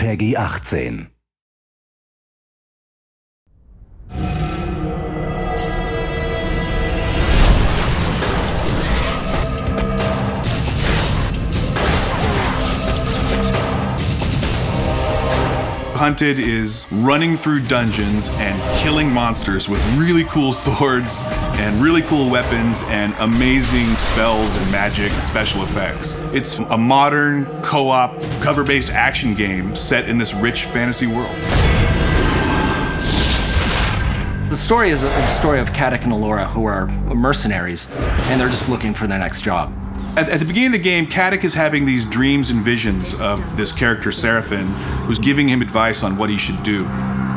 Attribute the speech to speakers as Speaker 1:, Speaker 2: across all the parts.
Speaker 1: Peggy 18.
Speaker 2: Hunted is running through dungeons and killing monsters with really cool swords and really cool weapons and amazing spells and magic and special effects. It's a modern, co-op, cover-based action game set in this rich fantasy world.
Speaker 3: The story is a story of Caddick and Allura, who are mercenaries, and they're just looking for their next job.
Speaker 2: At the beginning of the game, Caddick is having these dreams and visions of this character, Seraphin, who's giving him advice on what he should do.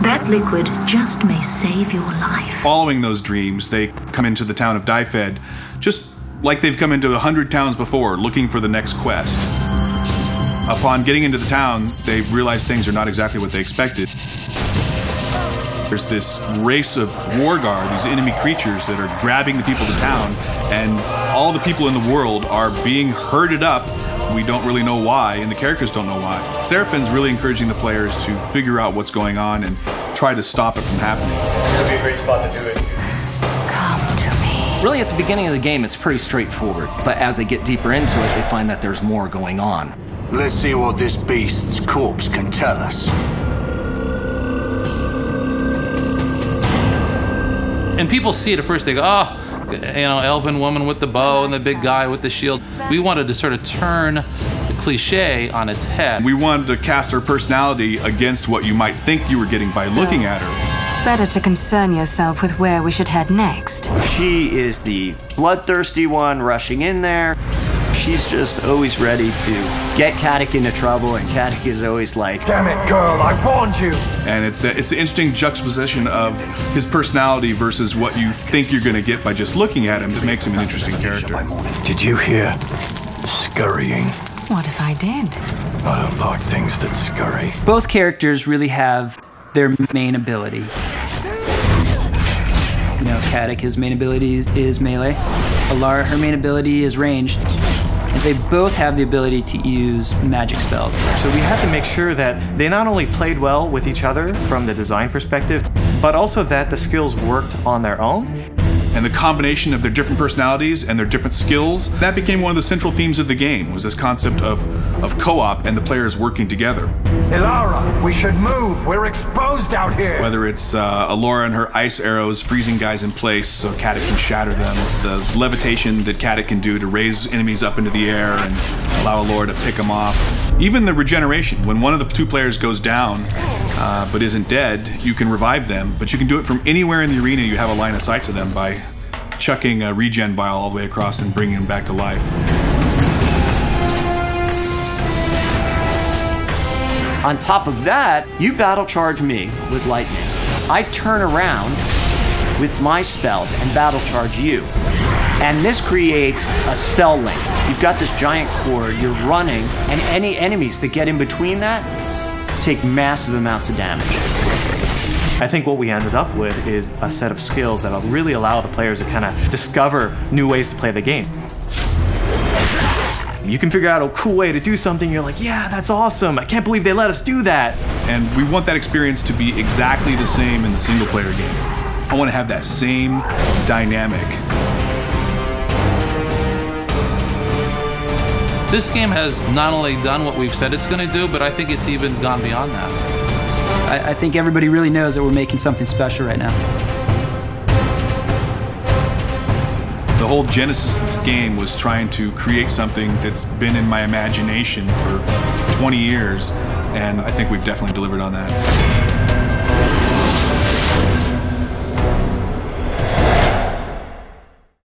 Speaker 4: That liquid just may save your life.
Speaker 2: Following those dreams, they come into the town of Dyfed, just like they've come into 100 towns before, looking for the next quest. Upon getting into the town, they realize things are not exactly what they expected. There's this race of war guard, these enemy creatures that are grabbing the people of the town, and all the people in the world are being herded up. We don't really know why, and the characters don't know why. Seraphin's really encouraging the players to figure out what's going on and try to stop it from happening.
Speaker 5: This would be a great spot to do it.
Speaker 4: Come to me.
Speaker 3: Really, at the beginning of the game, it's pretty straightforward, but as they get deeper into it, they find that there's more going on.
Speaker 6: Let's see what this beast's corpse can tell us.
Speaker 7: And people see it at first, they go, oh, you know, elven woman with the bow and the big guy with the shield. We wanted to sort of turn the cliche on its head.
Speaker 2: We wanted to cast her personality against what you might think you were getting by looking at her.
Speaker 8: Better to concern yourself with where we should head next.
Speaker 9: She is the bloodthirsty one rushing in there. She's just always ready to get Caddick into trouble, and Caddick is always like,
Speaker 6: Damn it, girl, I warned you!
Speaker 2: And it's the interesting juxtaposition of his personality versus what you think you're going to get by just looking at him that makes him an interesting character.
Speaker 6: Did you hear scurrying?
Speaker 8: What if I did?
Speaker 6: I don't like things that scurry.
Speaker 10: Both characters really have their main ability. You know, Caddick, his main ability is melee. Allura, her main ability is ranged. And they both have the ability to use magic spells.
Speaker 5: So we had to make sure that they not only played well with each other from the design perspective, but also that the skills worked on their own.
Speaker 2: And the combination of their different personalities and their different skills, that became one of the central themes of the game, was this concept of co-op and the players working together.
Speaker 6: Allura, we should move. We're exposed out here.
Speaker 2: Whether it's Allura and her ice arrows freezing guys in place so Caddick can shatter them, the levitation that Caddick can do to raise enemies up into the air and allow Allura to pick them off. Even the regeneration, when one of the two players goes down but isn't dead, you can revive them, but you can do it from anywhere in the arena. You have a line of sight to them by chucking a regen vial all the way across and bringing them back to life.
Speaker 9: on top of that, you battle charge me with lightning. I turn around with my spells and battle charge you. And this creates a spell link. You've got this giant cord, you're running, and any enemies that get in between that take massive amounts of damage.
Speaker 5: I think what we ended up with is a set of skills that will really allow the players to kind of discover new ways to play the game. You can figure out a cool way to do something, you're like, yeah, that's awesome, I can't believe they let us do that.
Speaker 2: And we want that experience to be exactly the same in the single player game. I want to have that same dynamic.
Speaker 7: This game has not only done what we've said it's going to do, but I think it's even gone beyond that.
Speaker 10: I think everybody really knows that we're making something special right now.
Speaker 2: The whole genesis of this game was trying to create something that's been in my imagination for 20 years, and I think we've definitely delivered on that.